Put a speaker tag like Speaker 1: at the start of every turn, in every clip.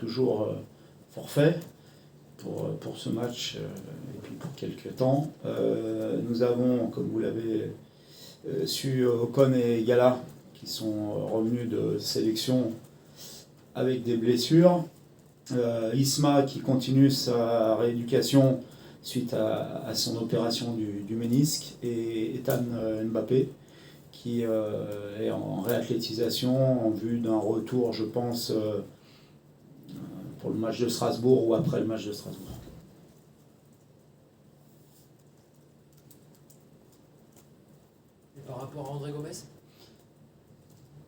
Speaker 1: toujours forfait pour ce match et puis pour quelques temps. Nous avons, comme vous l'avez su, Ocon et Gala qui sont revenus de sélection avec des blessures. Isma qui continue sa rééducation suite à son opération du ménisque, et Ethan Mbappé qui est en réathlétisation en vue d'un retour, je pense, pour le match de Strasbourg ou après le match de Strasbourg.
Speaker 2: Et par rapport à André Gomes?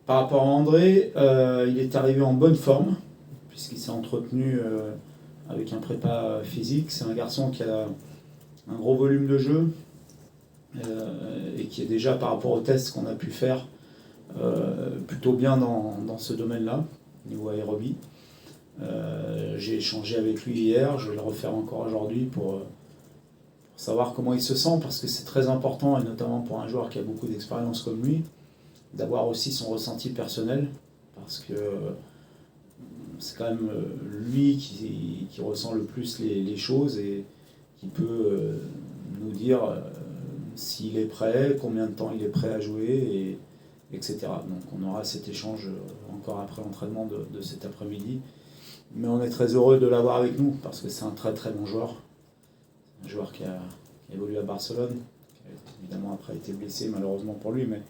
Speaker 1: Par rapport à André, il est arrivé en bonne forme, puisqu'il s'est entretenu avec un prépa physique. C'est un garçon qui a un gros volume de jeu et qui est déjà, par rapport aux tests qu'on a pu faire, plutôt bien dans ce domaine-là, niveau aérobie. J'ai échangé avec lui hier, je vais le refaire encore aujourd'hui pour savoir comment il se sent, parce que c'est très important, et notamment pour un joueur qui a beaucoup d'expérience comme lui, d'avoir aussi son ressenti personnel, parce que c'est quand même lui qui ressent le plus les choses et qui peut nous dire s'il est prêt, combien de temps il est prêt à jouer, etc. Donc on aura cet échange encore après l'entraînement de cet après-midi. Mais on est très heureux de l'avoir avec nous, parce que c'est un très très bon joueur. Un joueur qui a évolué à Barcelone, qui a évidemment après été blessé malheureusement pour lui, mais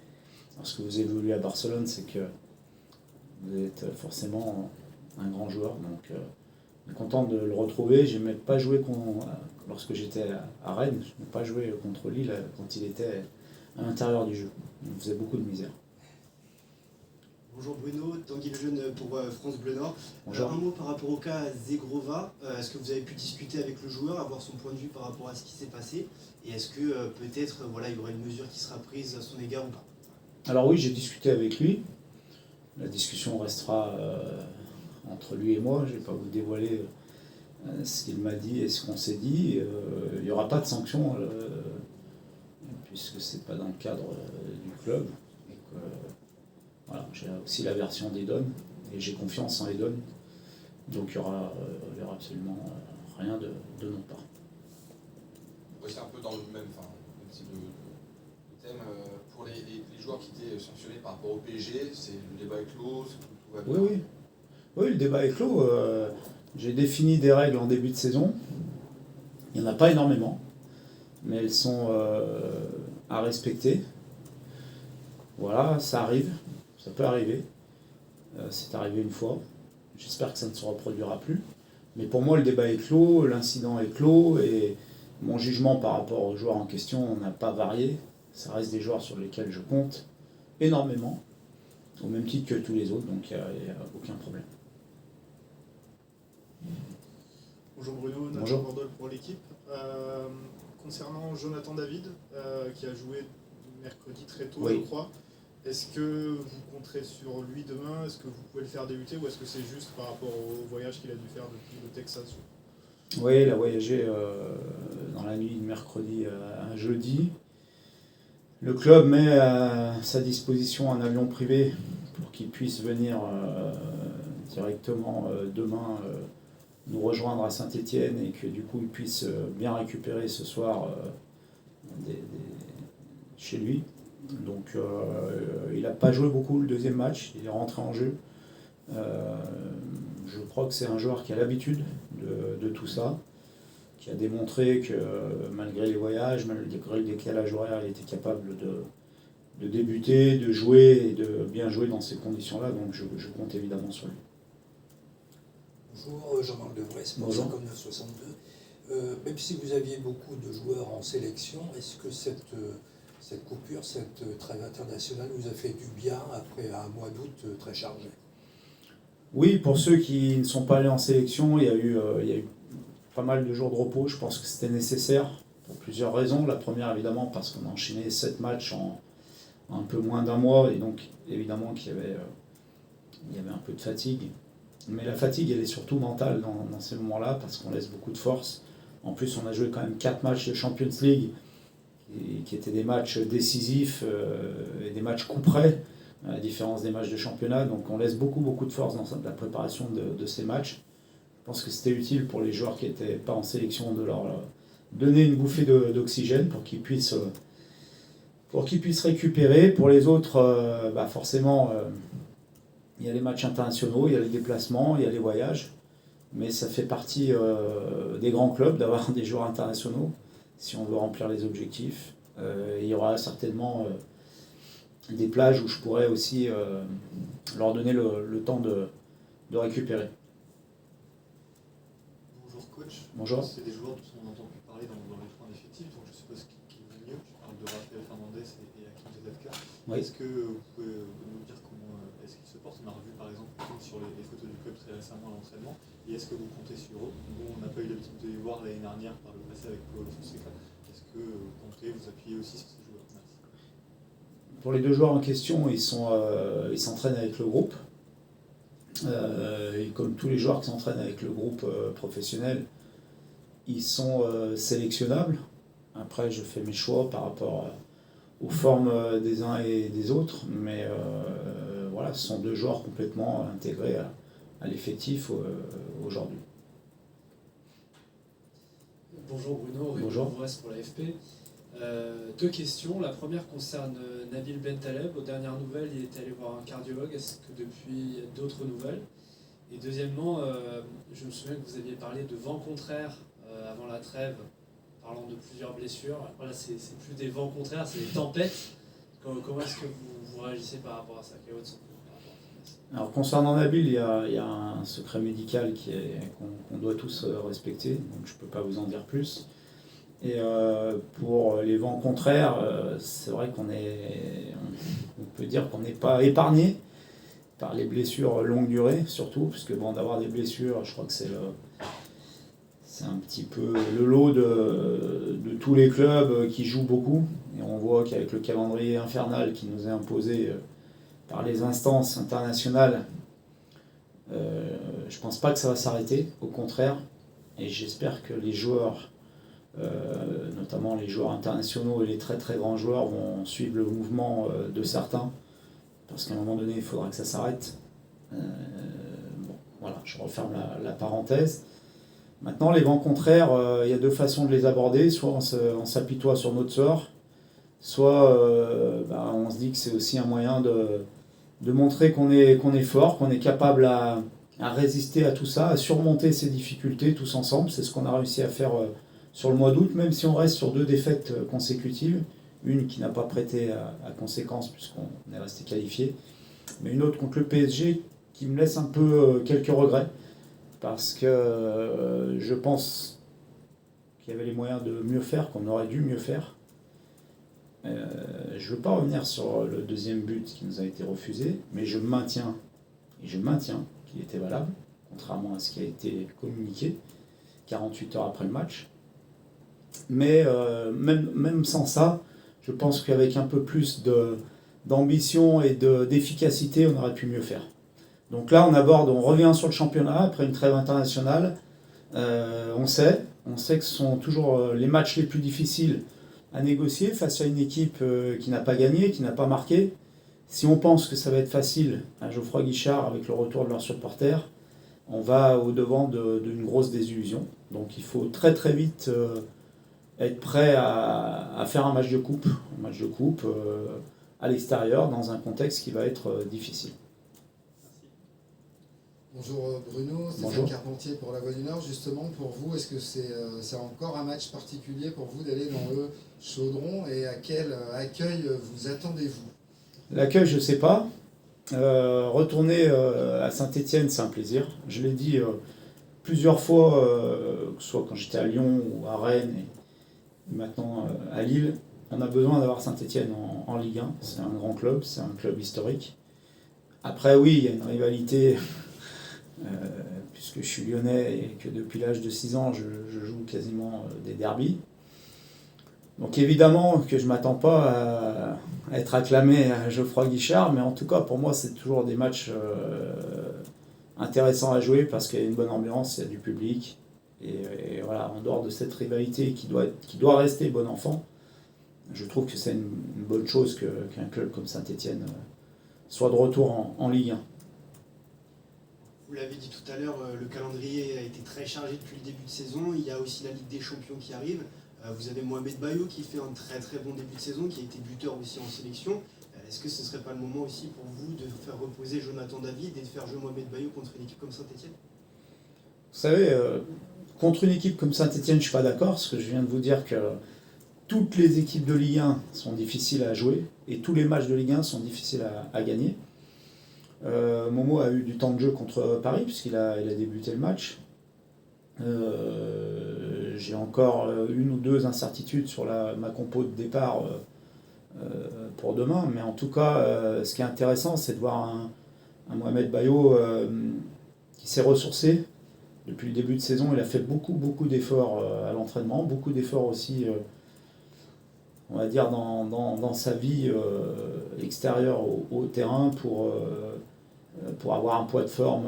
Speaker 1: lorsque vous évoluez à Barcelone, c'est que vous êtes forcément un grand joueur. Donc on est content de le retrouver. Je n'aimais pas jouer lorsque j'étais à Rennes, je n'ai pas joué contre Lille quand il était à l'intérieur du jeu. Il me faisait beaucoup de misère.
Speaker 3: Bonjour Bruno, Tanguy Lejeune pour France Bleu Nord.
Speaker 1: Bonjour.
Speaker 3: Un mot par rapport au cas Zegrova. Est-ce que vous avez pu discuter avec le joueur, avoir son point de vue par rapport à ce qui s'est passé? Et est-ce que peut-être il y aura une mesure qui sera prise à son égard ou pas?
Speaker 1: Alors oui, j'ai discuté avec lui. La discussion restera entre lui et moi. Je ne vais pas vous dévoiler ce qu'il m'a dit et ce qu'on s'est dit. Il n'y aura pas de sanction puisque ce n'est pas dans le cadre du club. Donc, voilà, j'ai aussi la version d'Edon et j'ai confiance en Edon. Donc il n'y aura absolument rien de notre part.
Speaker 4: Oui, c'est un peu dans le même type de thème. Pour les joueurs qui étaient sanctionnés par rapport au PSG, c'est le débat est clos, tout va bien.
Speaker 1: Oui, le débat est clos. J'ai défini des règles en début de saison. Il n'y en a pas énormément, mais elles sont à respecter. Voilà, ça arrive, ça peut arriver. C'est arrivé une fois. J'espère que ça ne se reproduira plus. Mais pour moi, le débat est clos, l'incident est clos, et mon jugement par rapport aux joueurs en question n'a pas varié. Ça reste des joueurs sur lesquels je compte énormément, au même titre que tous les autres, donc il n'y a aucun problème.
Speaker 5: Bonjour Bruno, Nathan
Speaker 1: Bonjour.
Speaker 5: Bordol pour l'équipe. Concernant Jonathan David, qui a joué mercredi très tôt,
Speaker 1: Oui.
Speaker 5: je crois, est-ce que vous compterez sur lui demain? Est-ce que vous pouvez le faire débuter, ou est-ce que c'est juste par rapport au voyage qu'il a dû faire depuis le Texas?
Speaker 1: Oui, il a voyagé dans la nuit de mercredi à jeudi. Le club met à sa disposition un avion privé pour qu'il puisse venir directement demain nous rejoindre à Saint-Étienne, et que du coup il puisse bien récupérer ce soir chez lui. Donc il n'a pas joué beaucoup le deuxième match, il est rentré en jeu. Je crois que c'est un joueur qui a l'habitude de tout ça, qui a démontré que malgré les voyages, malgré le décalage horaire, il était capable de débuter, de jouer et de bien jouer dans ces conditions-là. Donc je compte évidemment sur lui.
Speaker 6: Bonjour, Jean-Marc Devray, Sport 59-62. Même si vous aviez beaucoup de joueurs en sélection, est-ce que cette coupure, cette trêve internationale vous a fait du bien après un mois d'août très chargé?
Speaker 1: Oui, pour ceux qui ne sont pas allés en sélection, il y a eu pas mal de jours de repos. Je pense que c'était nécessaire pour plusieurs raisons. La première, évidemment, parce qu'on a enchaîné 7 matchs en un peu moins d'un mois, et donc évidemment qu'il y avait un peu de fatigue. Mais la fatigue, elle est surtout mentale dans ces moments-là, parce qu'on laisse beaucoup de force. En plus, on a joué quand même 4 matchs de Champions League, qui étaient des matchs décisifs et des matchs coup près, à la différence des matchs de championnat. Donc on laisse beaucoup de force dans la préparation de ces matchs. pense que c'était utile pour les joueurs qui n'étaient pas en sélection de leur donner une bouffée d'oxygène pour qu'ils puissent récupérer. Pour les autres, forcément, il y a les matchs internationaux, il y a les déplacements, il y a les voyages. Mais ça fait partie des grands clubs d'avoir des joueurs internationaux si on veut remplir les objectifs. Il y aura certainement des plages où je pourrais aussi leur donner le temps de récupérer.
Speaker 5: Bonjour coach.
Speaker 1: Bonjour.
Speaker 5: C'est des joueurs dont on entend plus parler dans les points d'effectifs, donc je suppose qu'ils vont mieux. Je parle de Raphaël Fernandez et Hakim Zedaka.
Speaker 1: Oui.
Speaker 5: Est-ce que vous pouvez nous dire comment est-ce qu'ils se portent? On a revu par exemple sur les photos du club très récemment à l'entraînement. Et est-ce que vous comptez sur eux? Nous, on n'a pas eu l'habitude de les voir l'année dernière par le passé avec Paulo Fonseca. Est-ce que vous comptez vous appuyer aussi sur ces joueurs? Merci.
Speaker 1: Pour les deux joueurs en question, ils s'entraînent avec le groupe. Et comme tous les joueurs qui s'entraînent avec le groupe professionnel, ils sont sélectionnables. Après, je fais mes choix par rapport aux formes des uns et des autres. Mais voilà, ce sont deux joueurs complètement intégrés à l'effectif aujourd'hui.
Speaker 2: Bonjour Bruno,
Speaker 1: Bonjour.
Speaker 2: Bourrès pour l'AFP. Deux questions. La première concerne Nabil Bentaleb. Aux dernières nouvelles, il était allé voir un cardiologue. Est-ce que depuis, il y a d'autres nouvelles? Et deuxièmement, je me souviens que vous aviez parlé de vents contraires avant la trêve, parlant de plusieurs blessures. Voilà, c'est plus des vents contraires, c'est des tempêtes. Comment est-ce que vous réagissez par rapport à ça? Quel est votre sentiment par rapport à ça?
Speaker 1: Alors concernant Nabil, il y a un secret médical qu'on doit tous respecter, donc je ne peux pas vous en dire plus. Et pour les vents contraires, c'est vrai on peut dire qu'on n'est pas épargné par les blessures longue durée, surtout, parce que d'avoir des blessures, je crois que c'est un petit peu le lot de tous les clubs qui jouent beaucoup. Et on voit qu'avec le calendrier infernal qui nous est imposé par les instances internationales, je ne pense pas que ça va s'arrêter, au contraire. Et j'espère que les joueurs, notamment les joueurs internationaux et les très très grands joueurs, vont suivre le mouvement de certains, parce qu'à un moment donné, il faudra que ça s'arrête. Voilà, je referme la parenthèse. Maintenant, les vents contraires, il y a deux façons de les aborder. Soit on s'apitoie sur notre sort, soit on se dit que c'est aussi un moyen de montrer qu'on est fort, qu'on est capable à résister à tout ça, à surmonter ces difficultés tous ensemble. C'est ce qu'on a réussi à faire sur le mois d'août, même si on reste sur 2 défaites consécutives. Une qui n'a pas prêté à conséquence puisqu'on est resté qualifié, mais une autre contre le PSG qui me laisse un peu quelques regrets, parce que je pense qu'il y avait les moyens de mieux faire, qu'on aurait dû mieux faire. Je ne veux pas revenir sur le deuxième but qui nous a été refusé, mais je maintiens qu'il était valable, contrairement à ce qui a été communiqué 48 heures après le match. Mais même sans ça, je pense qu'avec un peu plus d'ambition et d'efficacité, on aurait pu mieux faire. Donc là, on revient sur le championnat après une trêve internationale. On sait que ce sont toujours les matchs les plus difficiles à négocier face à une équipe qui n'a pas gagné, qui n'a pas marqué. Si on pense que ça va être facile à Geoffroy Guichard avec le retour de leurs supporters, on va au-devant d'une grosse désillusion. Donc il faut très très vite être prêt à faire un match de coupe à l'extérieur dans un contexte qui va être difficile.
Speaker 7: Bonjour Bruno, Stéphane Carpentier pour La Voix du Nord. Justement, pour vous, est-ce que c'est encore un match particulier pour vous d'aller dans le Chaudron, et à quel accueil vous attendez-vous?
Speaker 1: L'accueil, je ne sais pas. Retourner à Saint-Étienne, c'est un plaisir. Je l'ai dit plusieurs fois, que ce soit quand j'étais à Lyon ou à Rennes, et maintenant à Lille. On a besoin d'avoir Saint-Étienne en Ligue 1. C'est un grand club, c'est un club historique. Après, oui, il y a une rivalité, puisque je suis lyonnais et que depuis l'âge de 6 ans, je joue quasiment des derbies. Donc évidemment que je ne m'attends pas à être acclamé à Geoffroy Guichard, mais en tout cas, pour moi, c'est toujours des matchs intéressants à jouer parce qu'il y a une bonne ambiance, il y a du public. Et voilà, en dehors de cette rivalité qui doit rester bon enfant, je trouve que c'est une bonne chose qu'un club comme Saint-Étienne soit de retour en Ligue 1.
Speaker 3: Vous l'avez dit tout à l'heure, le calendrier a été très chargé depuis le début de saison. Il y a aussi la Ligue des Champions qui arrive. Vous avez Mohamed Bayo qui fait un très très bon début de saison, qui a été buteur aussi en sélection. Est-ce que ce ne serait pas le moment aussi pour vous de faire reposer Jonathan David et de faire jouer Mohamed Bayo contre une équipe comme Saint-Etienne?
Speaker 1: Vous savez, contre une équipe comme Saint-Etienne, je ne suis pas d'accord, parce que je viens de vous dire que toutes les équipes de Ligue 1 sont difficiles à jouer, et tous les matchs de Ligue 1 sont difficiles à gagner. Momo a eu du temps de jeu contre Paris, puisqu'il a débuté le match. J'ai encore une ou deux incertitudes sur ma compo de départ pour demain, mais en tout cas, ce qui est intéressant, c'est de voir un Mohamed Bayo qui s'est ressourcé. Depuis le début de saison, il a fait beaucoup d'efforts à l'entraînement, beaucoup d'efforts aussi, on va dire, dans sa vie extérieure au terrain pour avoir un poids de forme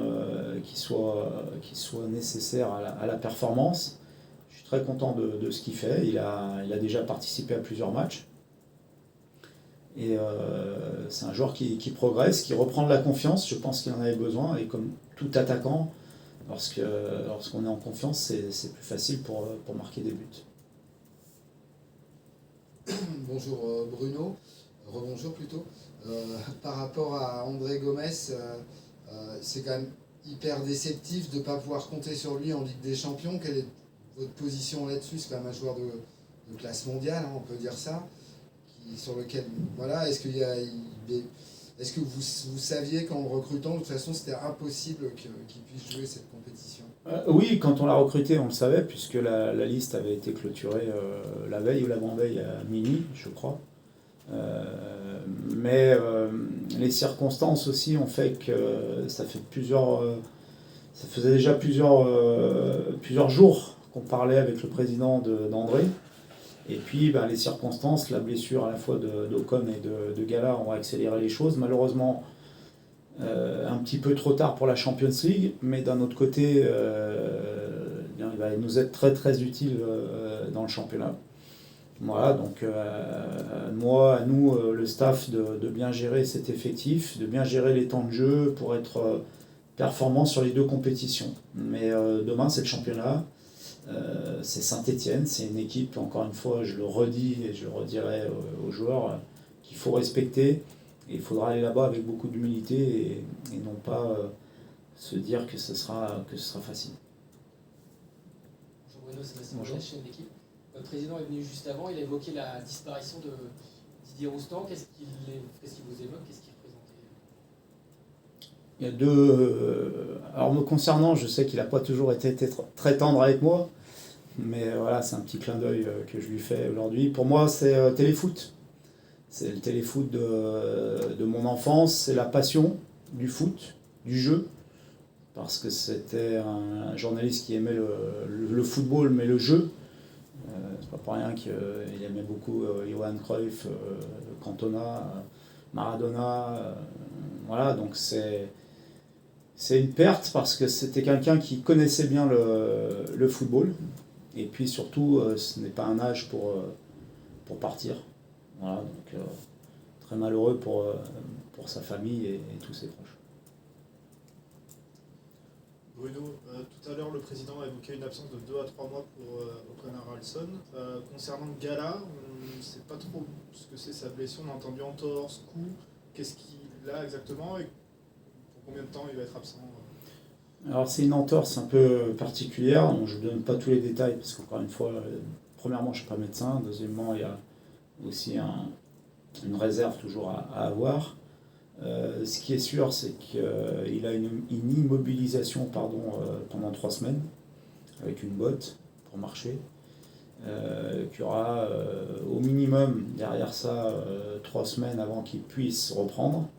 Speaker 1: qui soit nécessaire à la performance. Je suis très content de ce qu'il fait. Il a déjà participé à plusieurs matchs. Et c'est un joueur qui progresse, qui reprend de la confiance. Je pense qu'il en avait besoin. Et comme tout attaquant, lorsqu'on est en confiance, c'est plus facile pour marquer des buts.
Speaker 7: Bonjour Bruno, rebonjour plutôt. Par rapport à André Gomes, c'est quand même hyper déceptif de ne pas pouvoir compter sur lui en Ligue des Champions. Quelle est votre position là-dessus? C'est quand même un joueur de classe mondiale, hein, on peut dire ça, sur lequel, voilà, est-ce que vous saviez qu'en le recrutant, de toute façon, c'était impossible qu'il puisse jouer cette compétition?
Speaker 1: Oui, quand on l'a recruté, on le savait, puisque la liste avait été clôturée la veille ou l'avant-veille à minuit, je crois. Mais les circonstances aussi ont fait que ça faisait déjà plusieurs jours qu'on parlait avec le président d'André. Et puis les circonstances, la blessure à la fois d'Ocon et de Gala ont accéléré les choses. Malheureusement, un petit peu trop tard pour la Champions League, mais d'un autre côté, il va nous être très très utile dans le championnat. Voilà, donc à nous, le staff, de bien gérer cet effectif, de bien gérer les temps de jeu pour être performant sur les deux compétitions. Mais demain, c'est le championnat. C'est Saint-Etienne, c'est une équipe, encore une fois, je le redis et je le redirai aux joueurs, qu'il faut respecter. Et il faudra aller là-bas avec beaucoup d'humilité et non pas se dire que ce sera facile.
Speaker 8: Bonjour Bruno, Sébastien de la chaîne d'équipe. Votre président est venu juste avant, il a évoqué la disparition de Didier Roustan. Qu'est-ce qu'il vous évoque? Qu'est-ce qu'il représentait?
Speaker 1: Il y a deux. Alors me concernant, je sais qu'il n'a pas toujours été très tendre avec moi, mais voilà, c'est un petit clin d'œil que je lui fais aujourd'hui. Pour moi, c'est téléfoot. C'est le téléfoot de mon enfance, c'est la passion du foot, du jeu, parce que c'était un journaliste qui aimait le football, mais le jeu. C'est pas pour rien qu'il aimait beaucoup Johan Cruyff, Cantona, Maradona. Voilà, donc c'est une perte parce que c'était quelqu'un qui connaissait bien le football. Et puis surtout, ce n'est pas un âge pour partir. Voilà, donc très malheureux pour sa famille et tous ses proches.
Speaker 5: Bruno, tout à l'heure, le président a évoqué une absence de 2 à 3 mois pour Håkan Haraldsson. Concernant Gala, on ne sait pas trop ce que c'est sa blessure. On a entendu entorse, coup. Qu'est-ce qu'il a exactement et pour combien de temps il va être absent?
Speaker 1: Alors c'est une entorse un peu particulière, donc je ne donne pas tous les détails parce qu'encore une fois, premièrement je ne suis pas médecin, deuxièmement il y a aussi une réserve toujours à avoir. Ce qui est sûr, c'est qu'il a une immobilisation pendant 3 semaines, avec une botte pour marcher, qu'il y aura au minimum derrière ça 3 semaines avant qu'il puisse reprendre,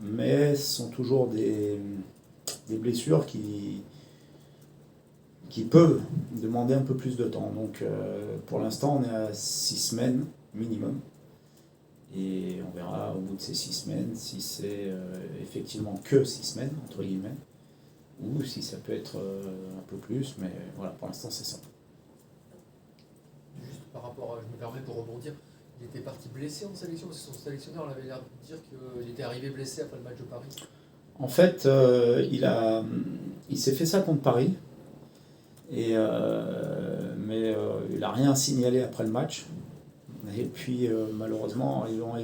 Speaker 1: mais ce sont toujours des blessures qui peuvent demander un peu plus de temps. Donc pour l'instant, on est à 6 semaines minimum. Et on verra au bout de ces 6 semaines si c'est effectivement que 6 semaines, entre guillemets, ou si ça peut être un peu plus, mais voilà, pour l'instant c'est ça.
Speaker 8: Juste par rapport, je me permets de rebondir, il était parti blessé en sélection, parce que son sélectionneur avait l'air de dire qu'il était arrivé blessé après le match de Paris.
Speaker 1: En fait, il s'est fait ça contre Paris, mais il n'a rien signalé après le match. Et puis malheureusement, arrivant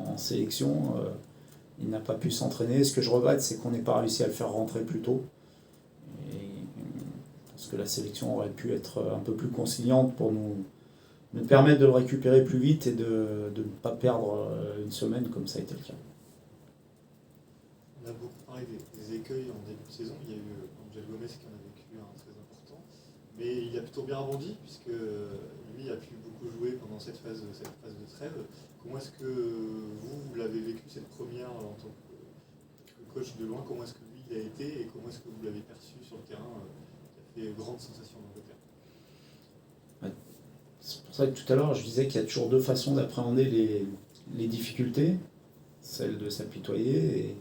Speaker 1: en sélection, il n'a pas pu s'entraîner. Ce que je regrette, c'est qu'on n'ait pas réussi à le faire rentrer plus tôt. Parce que la sélection aurait pu être un peu plus conciliante pour nous permettre de le récupérer plus vite et de ne pas perdre une semaine comme ça a été le cas.
Speaker 5: On a beaucoup parlé des écueils en début de saison. Il y a eu Angel Gomez qui en a vécu un très important. Mais il a plutôt bien rebondi puisque lui a pu beaucoup jouer pendant cette phase de trêve. Comment est-ce que vous l'avez vécu cette première en tant que coach de loin? Comment est-ce que lui il a été et comment est-ce que vous l'avez perçu sur le terrain qui a fait grande sensation en Angleterre?
Speaker 1: C'est pour ça que tout à l'heure je disais qu'il y a toujours deux façons d'appréhender les difficultés, celle de s'apitoyer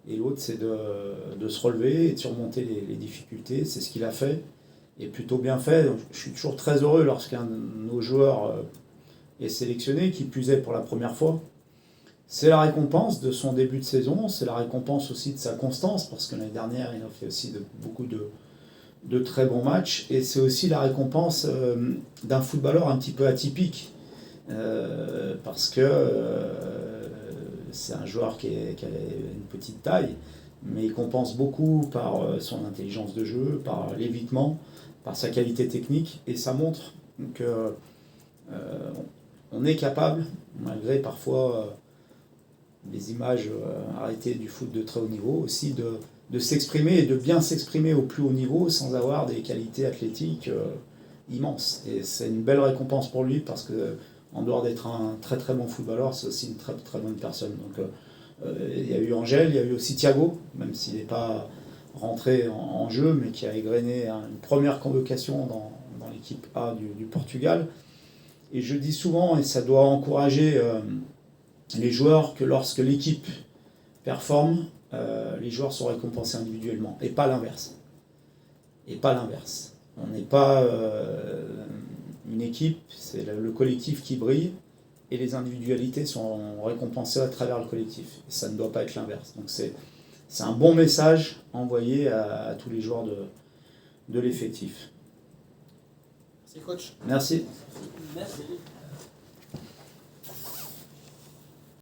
Speaker 1: et l'autre c'est de se relever et de surmonter les difficultés. C'est ce qu'il a fait et plutôt bien fait. Donc, je suis toujours très heureux lorsqu'un de nos joueurs est sélectionné, qui plus est pour la première fois. C'est la récompense de son début de saison, c'est la récompense aussi de sa constance, parce que l'année dernière il a fait aussi beaucoup de très bons matchs, et c'est aussi la récompense d'un footballeur un petit peu atypique, parce que c'est un joueur qui a une petite taille, mais il compense beaucoup par son intelligence de jeu, par l'évitement, par sa qualité technique, et ça montre que on est capable, malgré parfois des images arrêtées du foot de très haut niveau, aussi de s'exprimer et de bien s'exprimer au plus haut niveau sans avoir des qualités athlétiques immenses. Et c'est une belle récompense pour lui parce que, en dehors d'être un très très bon footballeur, c'est aussi une très très bonne personne. Donc il y a eu Angel, il y a eu aussi Thiago, même s'il n'est pas rentré en jeu, mais qui a égrené une première convocation dans l'équipe A du Portugal. Et je dis souvent, et ça doit encourager les joueurs, que lorsque l'équipe performe, les joueurs sont récompensés individuellement, et pas l'inverse. On n'est pas une équipe, c'est le collectif qui brille, et les individualités sont récompensées à travers le collectif. Et ça ne doit pas être l'inverse. Donc c'est un bon message envoyé à tous les joueurs de l'effectif.
Speaker 8: Merci coach.
Speaker 1: Merci.
Speaker 8: Merci.